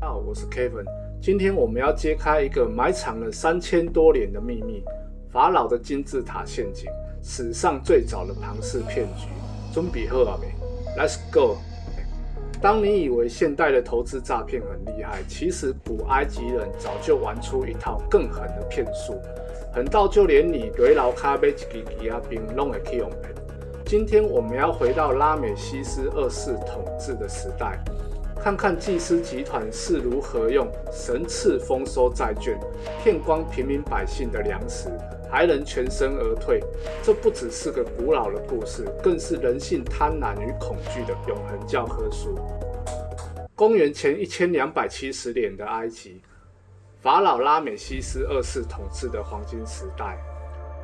好，我是 Kevin。今天我们要揭开一个埋藏了3000多年的秘密——法老的金字塔陷阱，史上最早的庞氏骗局。准备好了没 ？Let's go！ 当你以为现代的投资诈骗很厉害，其实古埃及人早就玩出一套更狠的骗术，狠到就连你围老咖啡一支吉亚冰都会去用骗。今天我们要回到拉美西斯2世统治的时代。看看祭司集团是如何用神赐丰收债券骗光平民百姓的粮食，还能全身而退。这不只是个古老的故事，更是人性贪婪与恐惧的永恒教科书。公元前1270年的埃及，法老拉美西斯2世统治的黄金时代。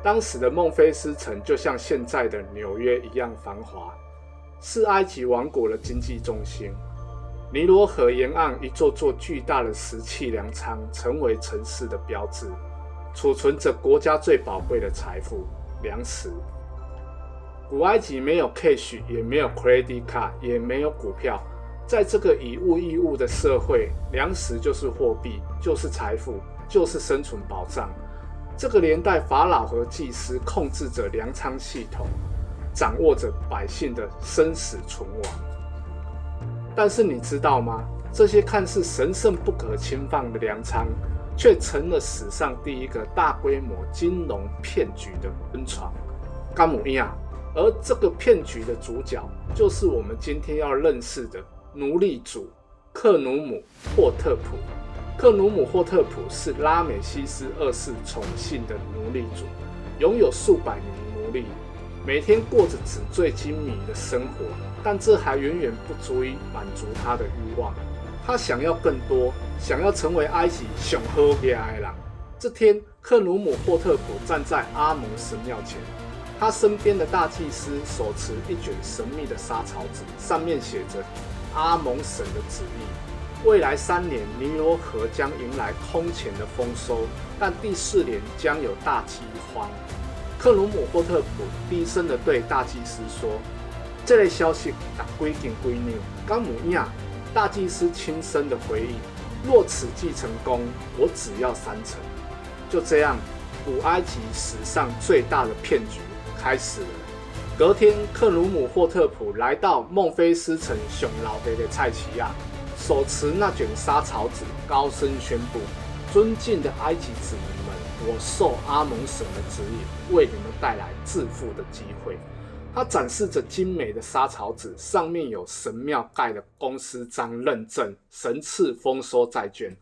当时的孟菲斯城就像现在的纽约一样繁华，是埃及王国的经济中心。尼罗河沿岸一座座巨大的石器粮仓成为城市的标志，储存着国家最宝贵的财富——粮食。古埃及没有 cash， 也没有 credit card， 也没有股票。在这个以物易物的社会，粮食就是货币，就是财富，就是生存保障。这个年代，法老和祭司控制着粮仓系统，掌握着百姓的生死存亡。但是你知道吗？这些看似神圣不可侵犯的粮仓，却成了史上第一个大规模金融骗局的温床。甘姆亚，而这个骗局的主角，就是我们今天要认识的奴隶主克努姆霍特普。克努姆霍特普是拉美西斯2世宠幸的奴隶主，拥有数百名奴隶，每天过着纸醉金迷的生活。但这还远远不足以满足他的欲望，他想要更多，想要成为埃及最好的人。这天，克努姆霍特普站在阿蒙神庙前，他身边的大祭司手持一卷神秘的沙草纸，上面写着阿蒙神的旨意：未来3年，尼罗河将迎来空前的丰收，但第4年将有大饥荒。克努姆霍特普低声地对大祭司说：“这类消息打归根归扭。”甘姆亚大祭司轻声的回忆：“若此计成功，我只要3成。”就这样，古埃及史上最大的骗局开始了。隔天，克努姆霍特普来到孟菲斯城上老爹的蔡奇亚，手持那卷沙草纸，高声宣布：“尊敬的埃及子民们，我受阿蒙神的指引，为你们带来致富的机会。”他展示着精美的沙草纸，上面有神庙盖的公司章认证神赐丰收债券。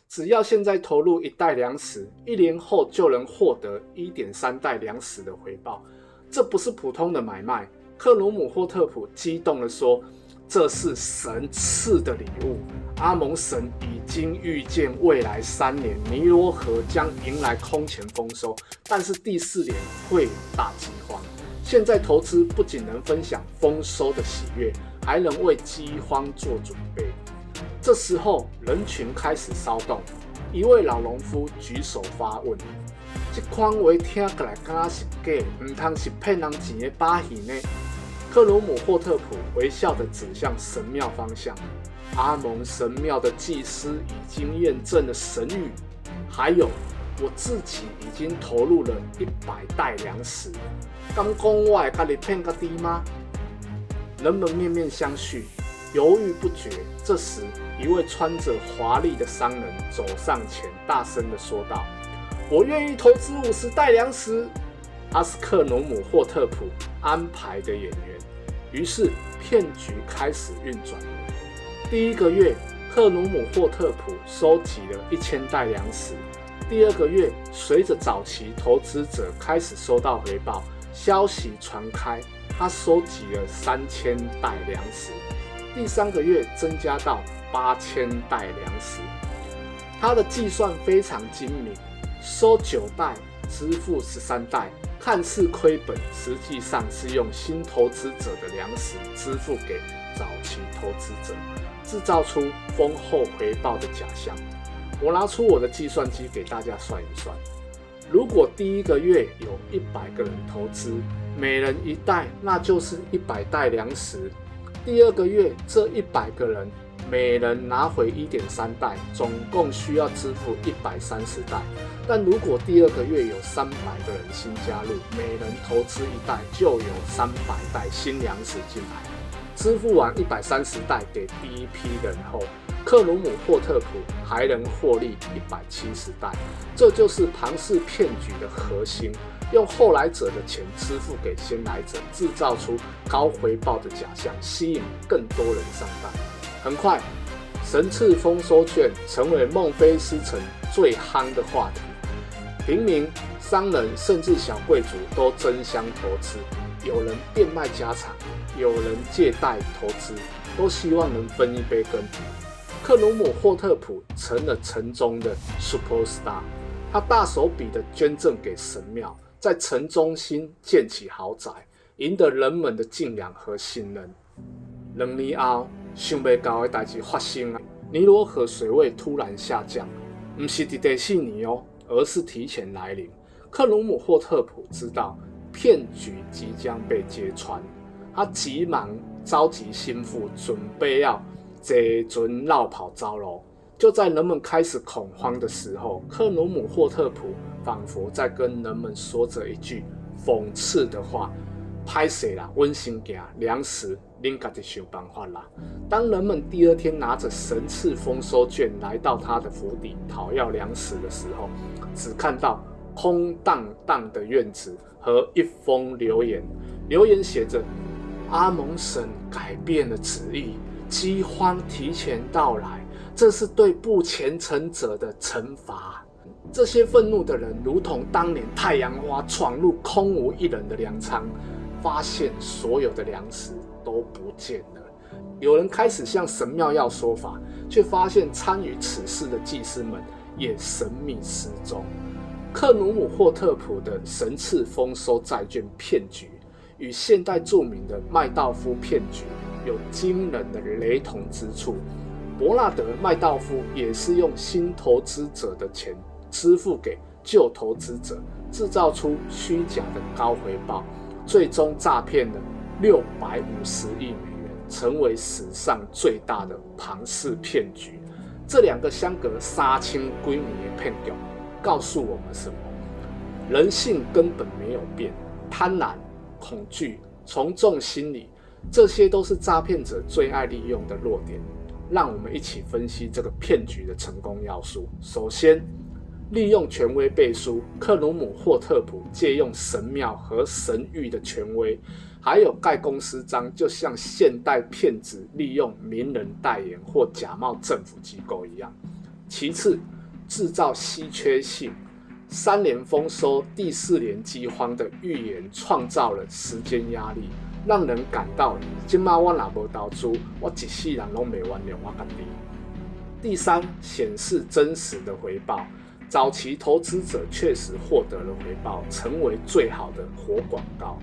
只要现在投入1袋粮食，1年后就能获得 1.3 袋粮食的回报。这不是普通的买卖。克努姆霍特普激动地说：“这是神赐的礼物。阿蒙神已经预见未来3年尼罗河将迎来空前丰收，但是第4年会有大饥荒。现在投资不仅能分享丰收的喜悦，还能为饥荒做准备。”这时候，人群开始骚动。一位老农夫举手发问：“这款话听起来敢若是假，唔通是骗人钱的把戏呢？”克努姆霍特普微笑地指向神庙方向：“阿蒙神庙的祭司已经验证了神谕，还有我自己已经投入了100袋粮食。敢讲我会把你骗到底吗？”人们面面相觑，犹豫不决。这时，一位穿着华丽的商人走上前，大声地说道：“我愿意投资50袋粮食。”他是克努姆霍特普安排的演员。于是，骗局开始运转。第1个月，克努姆霍特普收集了1000袋粮食。第2个月，随着早期投资者开始收到回报，消息传开，他收集了3000袋粮食。第3个月增加到8000袋粮食。他的计算非常精明，收9袋，支付13袋，看似亏本，实际上是用新投资者的粮食支付给早期投资者，制造出丰厚回报的假象。我拿出我的计算机给大家算一算，如果第1个月有100个人投资，每人1袋，那就是100袋粮食。第2个月，这100个人每人拿回 1.3 袋，总共需要支付130袋。但如果第2个月有300个人新加入，每人投资1袋，就有300袋新粮食进来。支付完130袋给第一批人后，克鲁姆霍特普还能获利170袋。这就是庞氏骗局的核心，用后来者的钱支付给先来者，制造出高回报的假象，吸引更多人上当。很快，神赐丰收券成为孟菲斯城最夯的话题，平民、商人甚至小贵族都争相投资，有人变卖家产，有人借贷投资，都希望能分一杯羹。克鲁姆霍特普成了城中的 superstar， 他大手笔的捐赠给神庙，在城中心建起豪宅，赢得人们的敬仰和信任。2年后，想不到的代志发生了，尼罗河水位突然下降，不是在第4年哦，而是提前来临。克鲁姆霍特普知道骗局即将被揭穿，他急忙召集心腹，准备要坐船绕跑走路。就在人们开始恐慌的时候，克鲁姆霍特普仿佛在跟人们说着一句讽刺的话：歹势啦，阮先行，粮食恁家己想办法啦。当人们第2天拿着神赐丰收券来到他的府邸讨要粮食的时候，只看到空荡荡的院子和一封留言。留言写着：阿蒙神改变了旨意，饥荒提前到来，这是对不虔诚者的惩罚。这些愤怒的人如同当年太阳花闯入空无一人的粮仓，发现所有的粮食都不见了。有人开始向神庙要说法，却发现参与此事的祭司们也神秘失踪。克鲁姆霍特普的神赐丰收债券骗局与现代著名的麦道夫骗局有惊人的雷同之处。伯纳德·麦道夫也是用新投资者的钱支付给旧投资者，制造出虚假的高回报，最终诈骗了650亿美元，成为史上最大的庞氏骗局。这2个相隔3000几年的骗局告诉我们什么？人性根本没有变，贪婪、恐惧、从众心理，这些都是诈骗者最爱利用的弱点。让我们一起分析这个骗局的成功要素。首先，利用权威背书，克鲁姆霍特普借用神庙和神谕的权威，还有盖公司章，就像现代骗子利用名人代言或假冒政府机构一样。其次，制造稀缺性，3年丰收、第4年饥荒的预言创造了时间压力，让人感到现在我若没投资，我一世人都没完了我自己。第三，显示真实的回报，早期投资者确实获得了回报，成为最好的活广告。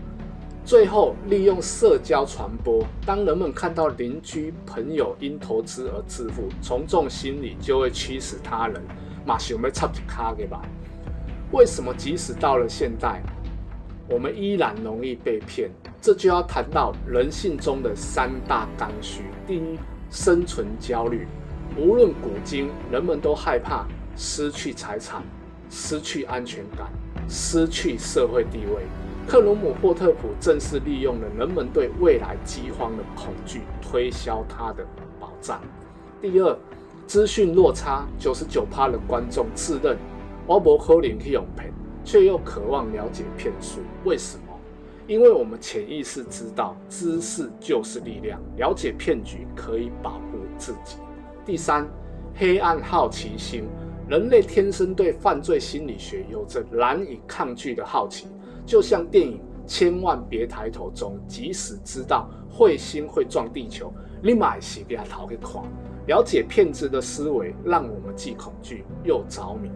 最后，利用社交传播，当人们看到邻居、朋友因投资而致富，从众心理就会驱使他人嘛想要插一脚给吧。为什么即使到了现代，我们依然容易被骗？这就要谈到人性中的3大刚需。第一，生存焦虑。无论古今，人们都害怕失去财产、失去安全感、失去社会地位。克鲁姆霍特普正是利用了人们对未来饥荒的恐惧，推销他的保障。第二，资讯落差。99% 的观众自认我不可能去用骗，却又渴望了解骗术。为什么？因为我们潜意识知道，知识就是力量，了解骗局可以保护自己。第三，黑暗好奇心。人类天生对犯罪心理学有着难以抗拒的好奇，就像电影《千万别抬头》中，即使知道彗星会撞地球，你还是给他逃给看。了解骗子的思维，让我们既恐惧又着迷。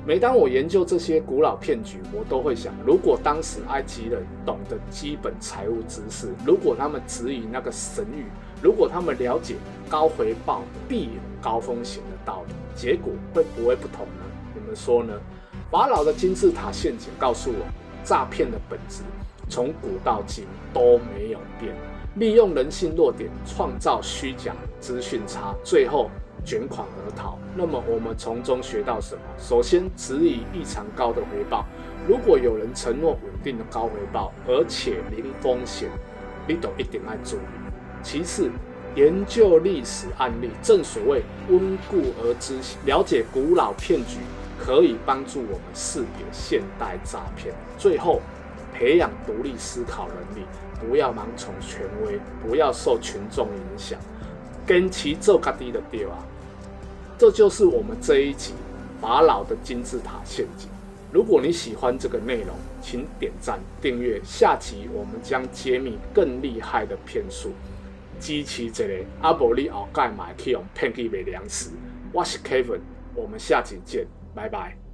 每当我研究这些古老骗局，我都会想，如果当时埃及人懂得基本财务知识，如果他们质疑那个神谕，如果他们了解高回报必有高风险的道理，结果会不会不同呢？你们说呢？法老的金字塔陷阱告诉我，诈骗的本质从古到今都没有变。利用人性弱点创造虚假资讯差，最后卷款而逃。那么我们从中学到什么？首先，质疑异常高的回报。如果有人承诺稳定的高回报，而且零风险，你都一定要注意。其次，研究历史案例，正所谓温故而知新，了解古老骗局可以帮助我们识别现代诈骗。最后，培养独立思考能力，不要盲从权威，不要受群众影响，跟其做家己的对啊。这就是我们这一集法老的金字塔陷阱。如果你喜欢这个内容，请点赞订阅。下集我们将揭秘更厉害的骗术，支持一下，啊无你后盖嘛去用骗去卖粮食。我是 Kevin，我们下集见，拜拜。